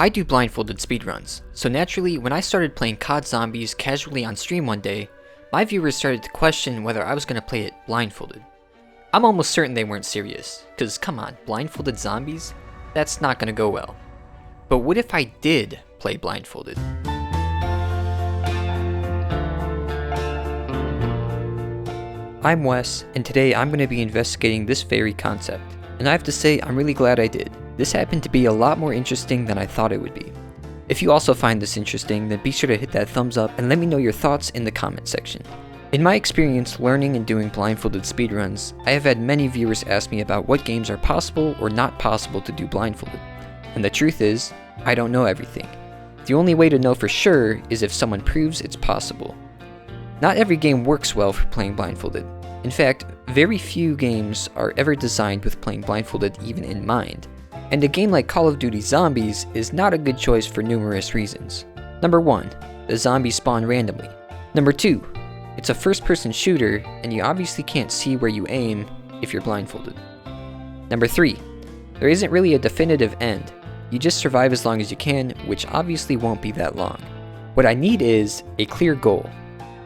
I do blindfolded speedruns, so naturally when I started playing COD Zombies casually on stream one day, my viewers started to question whether I was going to play it blindfolded. I'm almost certain they weren't serious, cause come on, blindfolded zombies? That's not going to go well. But what if I did play blindfolded? I'm Wes, and today I'm going to be investigating this very concept. And I have to say, I'm really glad I did. This happened to be a lot more interesting than I thought it would be. If you also find this interesting, then be sure to hit that thumbs up and let me know your thoughts in the comment section. In my experience learning and doing blindfolded speedruns, I have had many viewers ask me about what games are possible or not possible to do blindfolded. And the truth is, I don't know everything. The only way to know for sure is if someone proves it's possible. Not every game works well for playing blindfolded. In fact, very few games are ever designed with playing blindfolded even in mind. And a game like Call of Duty Zombies is not a good choice for numerous reasons. Number 1, the zombies spawn randomly. Number 2, it's a first-person shooter and you obviously can't see where you aim if you're blindfolded. Number 3, there isn't really a definitive end. You just survive as long as you can, which obviously won't be that long. What I need is a clear goal.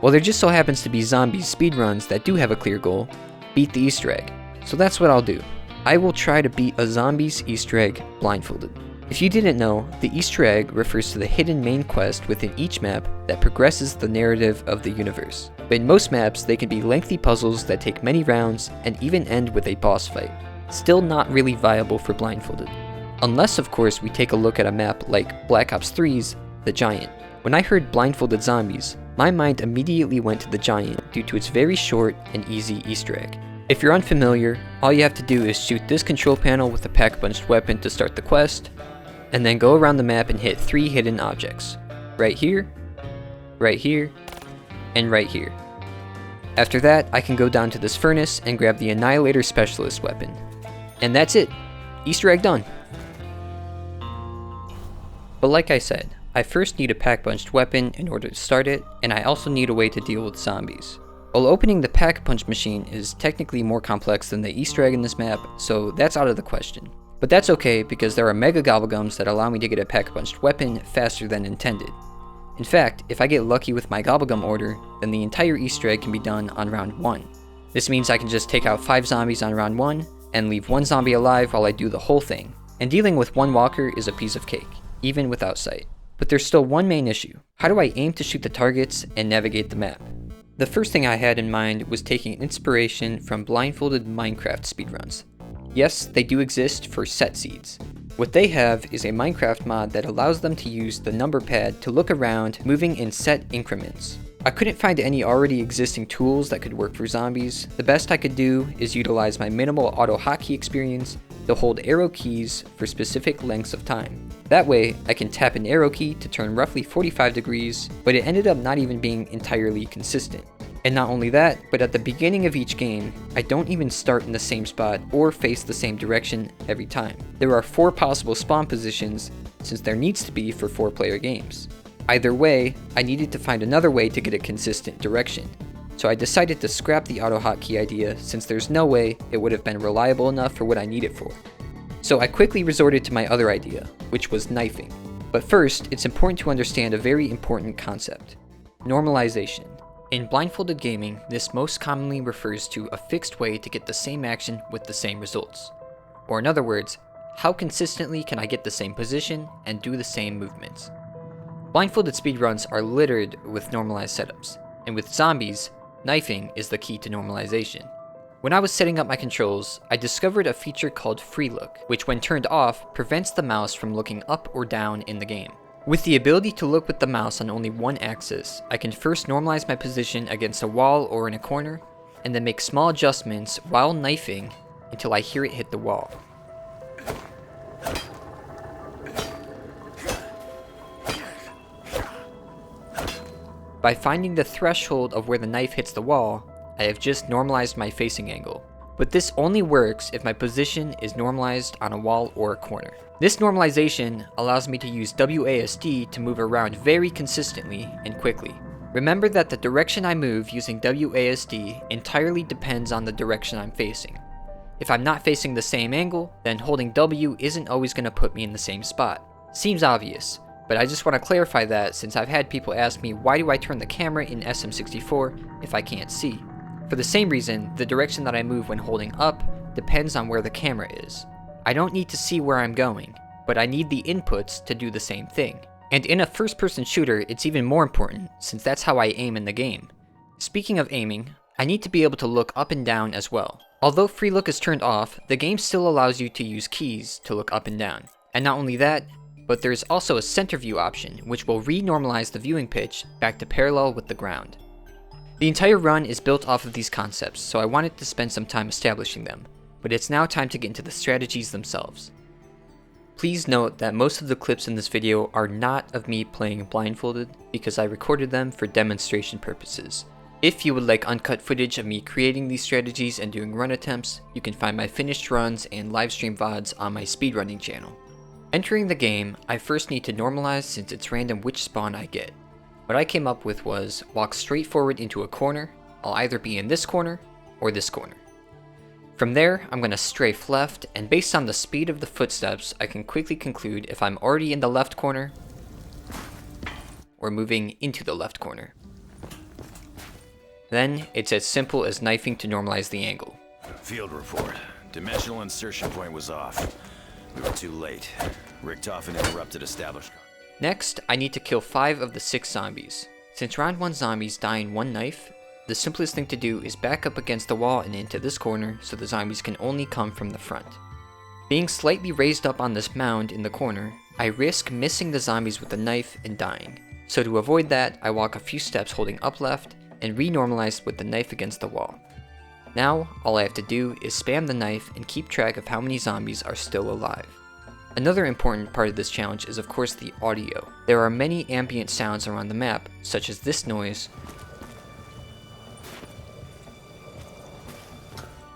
Well, there just so happens to be zombies speedruns that do have a clear goal: beat the Easter egg. So that's what I'll do. I will try to beat a zombies Easter egg blindfolded. If you didn't know, the Easter egg refers to the hidden main quest within each map that progresses the narrative of the universe. But in most maps, they can be lengthy puzzles that take many rounds and even end with a boss fight. Still not really viable for blindfolded. Unless, of course, we take a look at a map like Black Ops 3's The Giant. When I heard blindfolded zombies, my mind immediately went to The Giant due to its very short and easy Easter egg. If you're unfamiliar, all you have to do is shoot this control panel with a pack-punched weapon to start the quest, and then go around the map and hit 3 hidden objects. Right here, and right here. After that, I can go down to this furnace and grab the Annihilator Specialist weapon. And that's it! Easter egg done! But like I said, I first need a pack-punched weapon in order to start it, and I also need a way to deal with zombies. Well, opening the pack-punch machine is technically more complex than the Easter egg in this map, so that's out of the question. But that's okay, because there are mega gobblegums that allow me to get a pack-punched weapon faster than intended. In fact, if I get lucky with my gobblegum order, then the entire Easter egg can be done on round 1. This means I can just take out 5 zombies on round 1, and leave 1 zombie alive while I do the whole thing. And dealing with 1 walker is a piece of cake, even without sight. But there's still one main issue. How do I aim to shoot the targets and navigate the map? The first thing I had in mind was taking inspiration from blindfolded Minecraft speedruns. Yes, they do exist for set seeds. What they have is a Minecraft mod that allows them to use the number pad to look around, moving in set increments. I couldn't find any already existing tools that could work for zombies. The best I could do is utilize my minimal auto hotkey experience to hold arrow keys for specific lengths of time. That way, I can tap an arrow key to turn roughly 45 degrees, but it ended up not even being entirely consistent. And not only that, but at the beginning of each game, I don't even start in the same spot or face the same direction every time. There are 4 possible spawn positions, since there needs to be for 4-player games. Either way, I needed to find another way to get a consistent direction. So I decided to scrap the auto hotkey idea, since there's no way it would have been reliable enough for what I need it for. So I quickly resorted to my other idea, which was knifing. But first, it's important to understand a very important concept: normalization. In blindfolded gaming, this most commonly refers to a fixed way to get the same action with the same results. Or in other words, how consistently can I get the same position and do the same movements? Blindfolded speedruns are littered with normalized setups, and with zombies, knifing is the key to normalization. When I was setting up my controls, I discovered a feature called Free Look, which when turned off, prevents the mouse from looking up or down in the game. With the ability to look with the mouse on only one axis, I can first normalize my position against a wall or in a corner, and then make small adjustments while knifing until I hear it hit the wall. By finding the threshold of where the knife hits the wall, I have just normalized my facing angle. But this only works if my position is normalized on a wall or a corner. This normalization allows me to use WASD to move around very consistently and quickly. Remember that the direction I move using WASD entirely depends on the direction I'm facing. If I'm not facing the same angle, then holding W isn't always going to put me in the same spot. Seems obvious, but I just want to clarify that since I've had people ask me why do I turn the camera in SM64 if I can't see. For the same reason, the direction that I move when holding up depends on where the camera is. I don't need to see where I'm going, but I need the inputs to do the same thing. And in a first-person shooter, it's even more important, since that's how I aim in the game. Speaking of aiming, I need to be able to look up and down as well. Although free look is turned off, the game still allows you to use keys to look up and down. And not only that, but there's also a center view option, which will re-normalize the viewing pitch back to parallel with the ground. The entire run is built off of these concepts, so I wanted to spend some time establishing them, but it's now time to get into the strategies themselves. Please note that most of the clips in this video are not of me playing Blindfolded because I recorded them for demonstration purposes. If you would like uncut footage of me creating these strategies and doing run attempts, you can find my finished runs and livestream VODs on my speedrunning channel. Entering the game, I first need to normalize since it's random which spawn I get. What I came up with was walk straight forward into a corner. I'll either be in this corner or this corner. From there, I'm going to strafe left, and based on the speed of the footsteps, I can quickly conclude if I'm already in the left corner or moving into the left corner. Then, it's as simple as knifing to normalize the angle. Field report. Dimensional insertion point was off. We were too late. Richtofen interrupted establishment. Next, I need to kill 5 of the 6 zombies. Since round 1 zombies die in one knife, the simplest thing to do is back up against the wall and into this corner so the zombies can only come from the front. Being slightly raised up on this mound in the corner, I risk missing the zombies with the knife and dying. So to avoid that, I walk a few steps holding up left and re-normalize with the knife against the wall. Now, all I have to do is spam the knife and keep track of how many zombies are still alive. Another important part of this challenge is of course the audio. There are many ambient sounds around the map, such as this noise,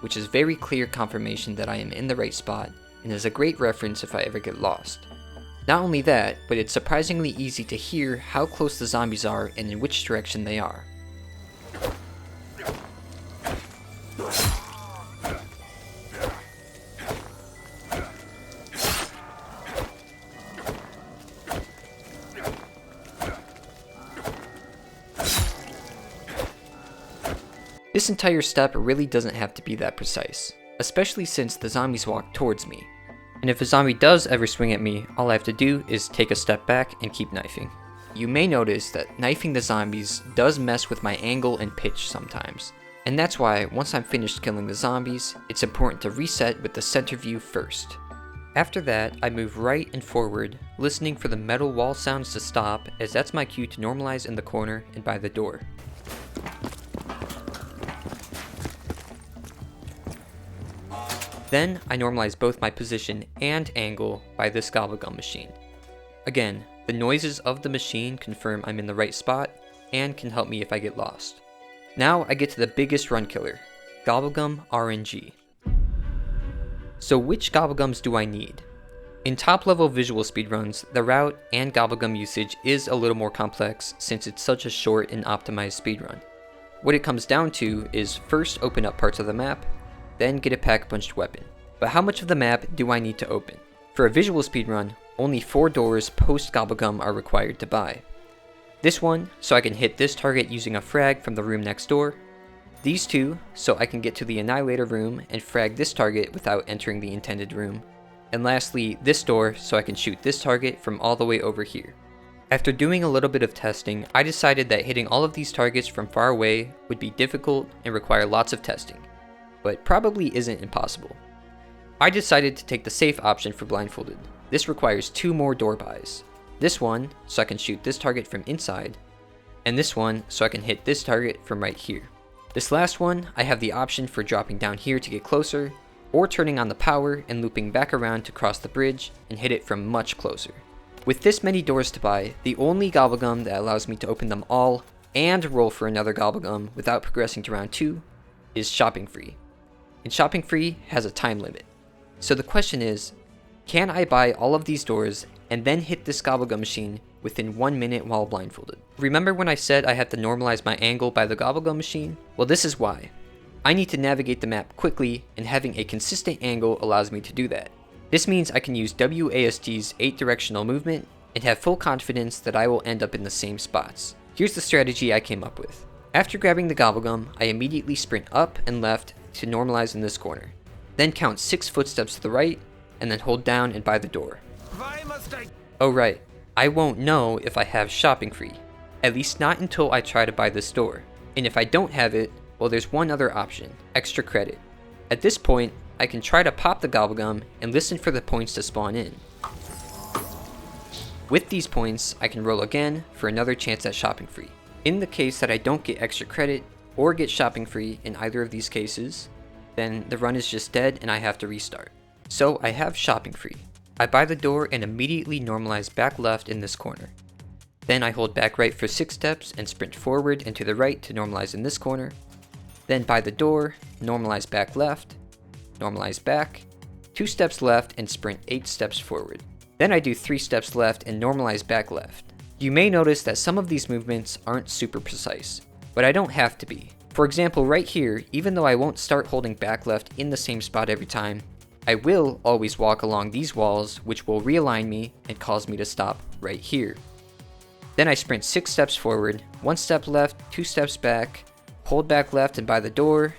which is very clear confirmation that I am in the right spot, and is a great reference if I ever get lost. Not only that, but it's surprisingly easy to hear how close the zombies are and in which direction they are. This entire step really doesn't have to be that precise, especially since the zombies walk towards me. And if a zombie does ever swing at me, all I have to do is take a step back and keep knifing. You may notice that knifing the zombies does mess with my angle and pitch sometimes. And that's why, once I'm finished killing the zombies, it's important to reset with the center view first. After that, I move right and forward, listening for the metal wall sounds to stop, as that's my cue to normalize in the corner and by the door. Then, I normalize both my position and angle by this GobbleGum machine. Again, the noises of the machine confirm I'm in the right spot, and can help me if I get lost. Now I get to the biggest run killer, GobbleGum RNG. So which GobbleGums do I need? In top level visual speedruns, the route and GobbleGum usage is a little more complex since it's such a short and optimized speedrun. What it comes down to is first open up parts of the map, then get a pack-punched weapon. But how much of the map do I need to open? For a visual speedrun, only 4 doors post GobbleGum are required to buy. This one, so I can hit this target using a frag from the room next door. These 2, so I can get to the Annihilator room and frag this target without entering the intended room. And lastly, this door, so I can shoot this target from all the way over here. After doing a little bit of testing, I decided that hitting all of these targets from far away would be difficult and require lots of testing, but probably isn't impossible. I decided to take the safe option for Blindfolded. This requires 2 more door buys. This one, so I can shoot this target from inside, and this one, so I can hit this target from right here. This last one, I have the option for dropping down here to get closer, or turning on the power and looping back around to cross the bridge and hit it from much closer. With this many doors to buy, the only GobbleGum that allows me to open them all and roll for another GobbleGum without progressing to round 2 is Shopping Free. And Shopping Free has a time limit. So the question is, can I buy all of these doors and then hit this GobbleGum machine within 1 minute while blindfolded? Remember when I said I have to normalize my angle by the GobbleGum machine? Well, this is why. I need to navigate the map quickly, and having a consistent angle allows me to do that. This means I can use WASD's 8-directional movement and have full confidence that I will end up in the same spots. Here's the strategy I came up with. After grabbing the gobblegum, I immediately sprint up and left to normalize in this corner. Then count 6 footsteps to the right, and then hold down and buy the door. Why must I? Oh right, I won't know if I have shopping free. At least not until I try to buy this door. And if I don't have it, well, there's one other option, extra credit. At this point, I can try to pop the gobblegum and listen for the points to spawn in. With these points, I can roll again for another chance at shopping free. In the case that I don't get extra credit or get shopping free in either of these cases, then the run is just dead and I have to restart. So I have shopping free. I buy the door and immediately normalize back left in this corner. Then I hold back right for 6 steps and sprint forward and to the right to normalize in this corner. Then buy the door, normalize back left, normalize back, 2 steps left and sprint 8 steps forward. Then I do 3 steps left and normalize back left. You may notice that some of these movements aren't super precise, but I don't have to be. For example, right here, even though I won't start holding back left in the same spot every time, I will always walk along these walls, which will realign me and cause me to stop right here. Then I sprint 6 steps forward, 1 step left, 2 steps back, hold back left and by the door,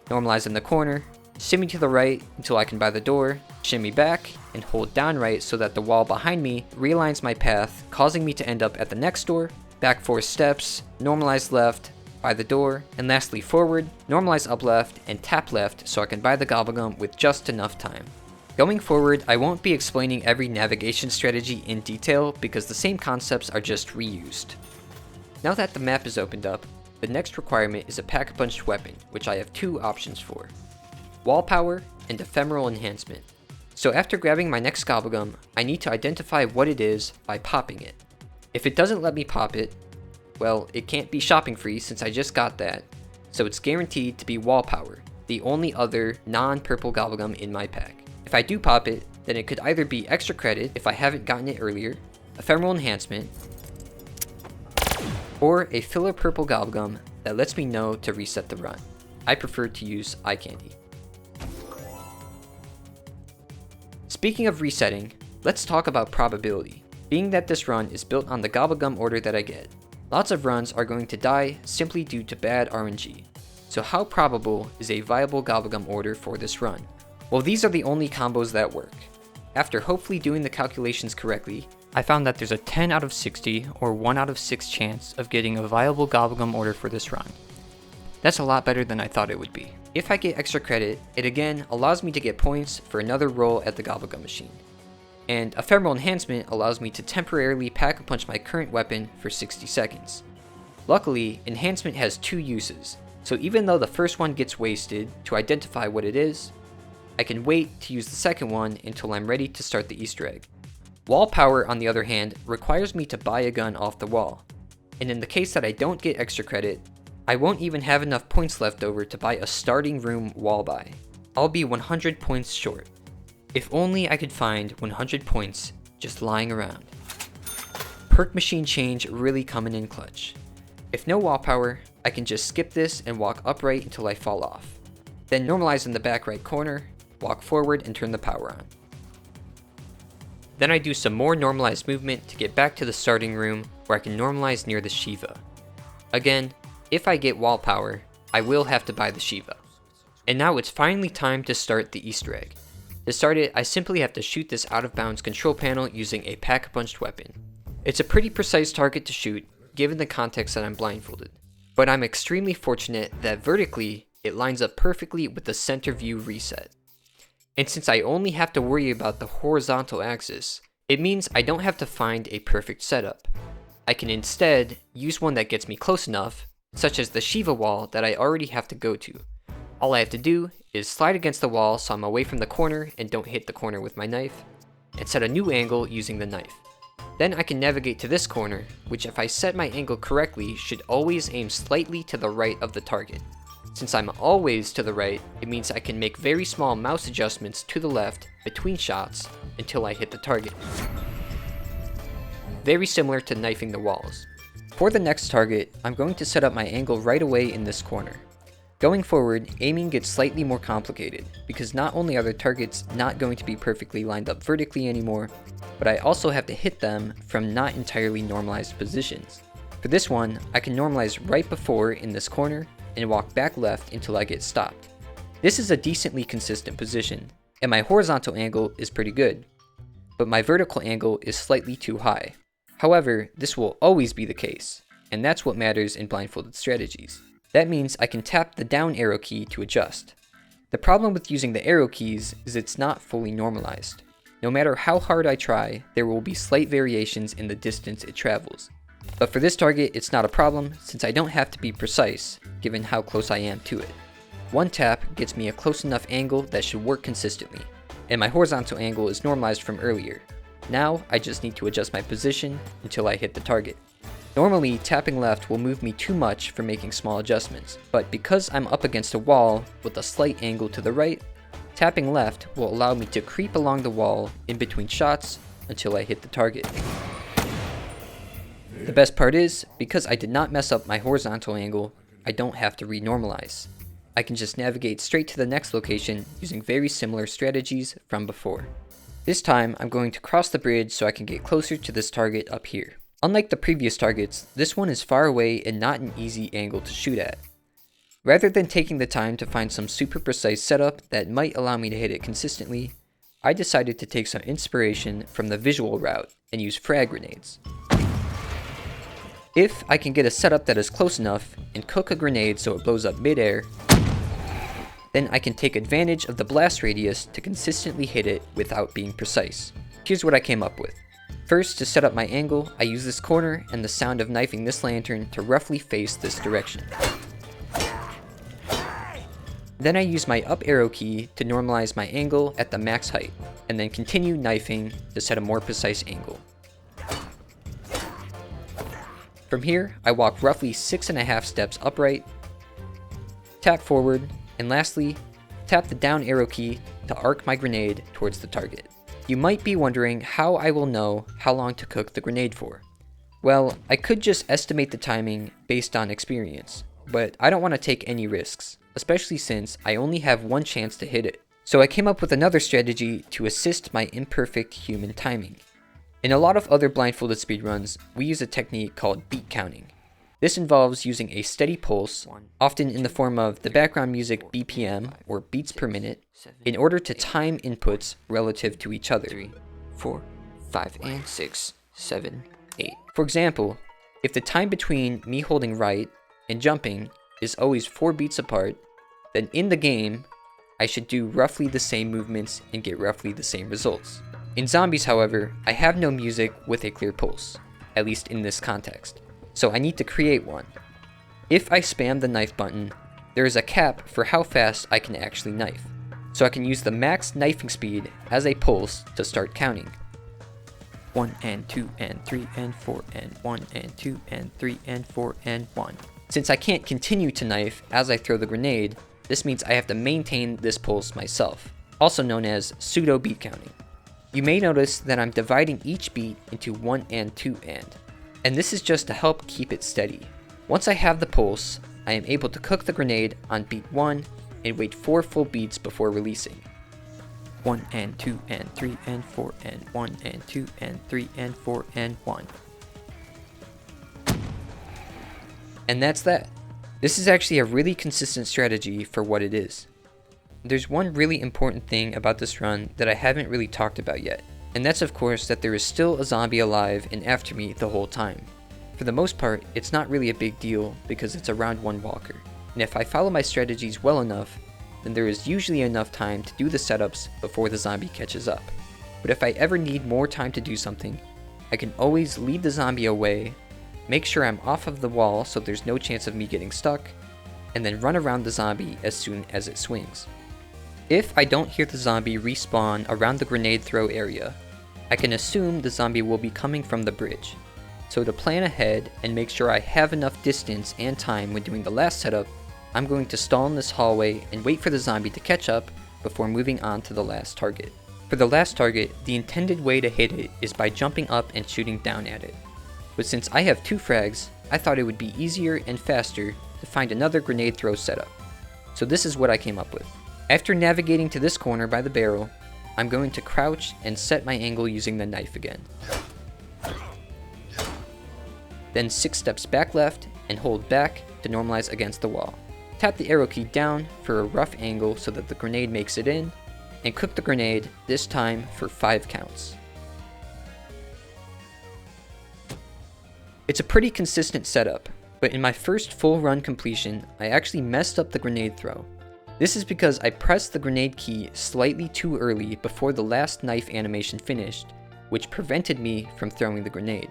normalize in the corner, shimmy to the right until I can buy the door, shimmy back, and hold down right so that the wall behind me realigns my path, causing me to end up at the next door, back 4 steps, normalize left, buy the door, and lastly forward, normalize up left, and tap left so I can buy the gobblegum with just enough time. Going forward, I won't be explaining every navigation strategy in detail because the same concepts are just reused. Now that the map is opened up, the next requirement is a pack-a-punched weapon, which I have 2 options for: wall power and ephemeral enhancement. So after grabbing my next gobblegum, I need to identify what it is by popping it. If it doesn't let me pop it, well, it can't be shopping free since I just got that, so it's guaranteed to be wall power, the only other non-purple gobblegum in my pack. If I do pop it, then it could either be extra credit if I haven't gotten it earlier, ephemeral enhancement, or a filler purple gobblegum that lets me know to reset the run. I prefer to use eye candy. Speaking of resetting, let's talk about probability. Being that this run is built on the gobblegum order that I get, lots of runs are going to die simply due to bad RNG. So how probable is a viable gobblegum order for this run? Well, these are the only combos that work. After hopefully doing the calculations correctly, I found that there's a 10 out of 60 or 1 out of 6 chance of getting a viable gobblegum order for this run. That's a lot better than I thought it would be. If I get extra credit, it again allows me to get points for another roll at the gobblegum machine. And ephemeral enhancement allows me to temporarily pack-a-punch my current weapon for 60 seconds. Luckily, enhancement has 2 uses, so even though the first one gets wasted to identify what it is, I can wait to use the second one until I'm ready to start the Easter egg. Wall power, on the other hand, requires me to buy a gun off the wall, and in the case that I don't get extra credit, I won't even have enough points left over to buy a starting room wall buy. I'll be 100 points short. If only I could find 100 points just lying around. Perk machine change really coming in clutch. If no wall power, I can just skip this and walk upright until I fall off. Then normalize in the back right corner, walk forward and turn the power on. Then I do some more normalized movement to get back to the starting room where I can normalize near the Shiva. Again, if I get wall power, I will have to buy the Shiva. And now it's finally time to start the Easter egg. To start it, I simply have to shoot this out of bounds control panel using a pack-a-punched weapon. It's a pretty precise target to shoot, given the context that I'm blindfolded. But I'm extremely fortunate that vertically, it lines up perfectly with the center view reset. And since I only have to worry about the horizontal axis, it means I don't have to find a perfect setup. I can instead use one that gets me close enough, such as the Shiva wall that I already have to go to. All I have to do is slide against the wall so I'm away from the corner and don't hit the corner with my knife, and set a new angle using the knife. Then I can navigate to this corner, which if I set my angle correctly should always aim slightly to the right of the target. Since I'm always to the right, it means I can make very small mouse adjustments to the left between shots until I hit the target. Very similar to knifing the walls. For the next target, I'm going to set up my angle right away in this corner. Going forward, aiming gets slightly more complicated, because not only are the targets not going to be perfectly lined up vertically anymore, but I also have to hit them from not entirely normalized positions. For this one, I can normalize right before in this corner, and walk back left until I get stopped. This is a decently consistent position, and my horizontal angle is pretty good, but my vertical angle is slightly too high. However, this will always be the case, and that's what matters in blindfolded strategies. That means I can tap the down arrow key to adjust. The problem with using the arrow keys is it's not fully normalized. No matter how hard I try, there will be slight variations in the distance it travels. But for this target, it's not a problem since I don't have to be precise, given how close I am to it. One tap gets me a close enough angle that should work consistently, and my horizontal angle is normalized from earlier. Now, I just need to adjust my position until I hit the target. Normally, tapping left will move me too much for making small adjustments, but because I'm up against a wall with a slight angle to the right, tapping left will allow me to creep along the wall in between shots until I hit the target. The best part is, because I did not mess up my horizontal angle, I don't have to renormalize. I can just navigate straight to the next location using very similar strategies from before. This time, I'm going to cross the bridge so I can get closer to this target up here. Unlike the previous targets, this one is far away and not an easy angle to shoot at. Rather than taking the time to find some super precise setup that might allow me to hit it consistently, I decided to take some inspiration from the visual route and use frag grenades. If I can get a setup that is close enough and cook a grenade so it blows up midair, then I can take advantage of the blast radius to consistently hit it without being precise. Here's what I came up with. First, to set up my angle, I use this corner and the sound of knifing this lantern to roughly face this direction. Then I use my up arrow key to normalize my angle at the max height, and then continue knifing to set a more precise angle. From here, I walk roughly 6.5 steps upright, tap forward, and lastly, tap the down arrow key to arc my grenade towards the target. You might be wondering how I will know how long to cook the grenade for. Well, I could just estimate the timing based on experience, but I don't want to take any risks, especially since I only have one chance to hit it. So I came up with another strategy to assist my imperfect human timing. In a lot of other blindfolded speedruns, we use a technique called beat counting. This involves using a steady pulse, often in the form of the background music BPM, or beats per minute, in order to time inputs relative to each other. 3, 4, 5, and 6, 7, 8. For example, if the time between me holding right and jumping is always 4 beats apart, then in the game, I should do roughly the same movements and get roughly the same results. In zombies, however, I have no music with a clear pulse, at least in this context. So I need to create one. If I spam the knife button, there is a cap for how fast I can actually knife. So I can use the max knifing speed as a pulse to start counting. 1 and 2 and 3 and 4 and 1 and 2 and 3 and 4 and 1. Since I can't continue to knife as I throw the grenade, this means I have to maintain this pulse myself, also known as pseudo beat counting. You may notice that I'm dividing each beat into 1 and 2 and this is just to help keep it steady. Once I have the pulse, I am able to cook the grenade on beat 1 and wait 4 full beats before releasing. 1 and 2 and 3 and 4 and 1 and 2 and 3 and 4 and 1. And that's that. This is actually a really consistent strategy for what it is. There's one really important thing about this run that I haven't really talked about yet, and that's of course that there is still a zombie alive and after me the whole time. For the most part, it's not really a big deal because it's a round 1 walker, and if I follow my strategies well enough, then there is usually enough time to do the setups before the zombie catches up. But if I ever need more time to do something, I can always lead the zombie away, make sure I'm off of the wall so there's no chance of me getting stuck, and then run around the zombie as soon as it swings. If I don't hear the zombie respawn around the grenade throw area, I can assume the zombie will be coming from the bridge. So to plan ahead and make sure I have enough distance and time when doing the last setup, I'm going to stall in this hallway and wait for the zombie to catch up before moving on to the last target. For the last target, the intended way to hit it is by jumping up and shooting down at it. But since I have 2 frags, I thought it would be easier and faster to find another grenade throw setup. so this is what I came up with. After navigating to this corner by the barrel, I'm going to crouch and set my angle using the knife again. Then 6 steps back left and hold back to normalize against the wall. Tap the arrow key down for a rough angle so that the grenade makes it in, and cook the grenade, this time for 5 counts. It's a pretty consistent setup, but in my first full run completion, I actually messed up the grenade throw. This is because I pressed the grenade key slightly too early before the last knife animation finished, which prevented me from throwing the grenade.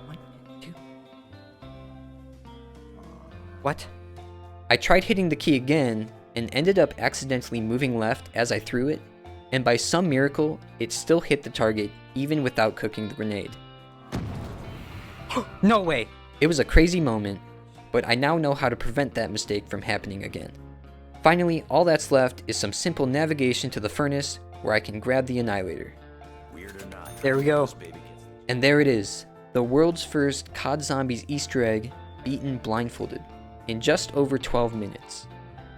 1, 2. What? I tried hitting the key again and ended up accidentally moving left as I threw it, and by some miracle, it still hit the target even without cooking the grenade. No way! It was a crazy moment, but I now know how to prevent that mistake from happening again. Finally, all that's left is some simple navigation to the furnace where I can grab the annihilator. Weird or not, There we go. this baby gets- And there it is, the world's first codzombies Easter egg beaten blindfolded in just over 12 minutes.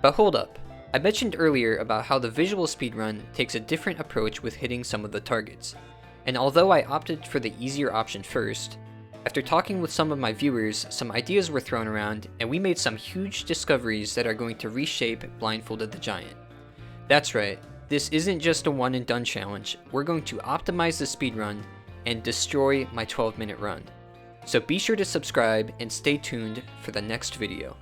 But hold up, I mentioned earlier about how the visual speedrun takes a different approach with hitting some of the targets, and although I opted for the easier option first, after talking with some of my viewers, some ideas were thrown around, and we made some huge discoveries that are going to reshape Blindfolded the Giant. That's right, this isn't just a one and done challenge, we're going to optimize the speedrun and destroy my 12-minute run. So be sure to subscribe and stay tuned for the next video.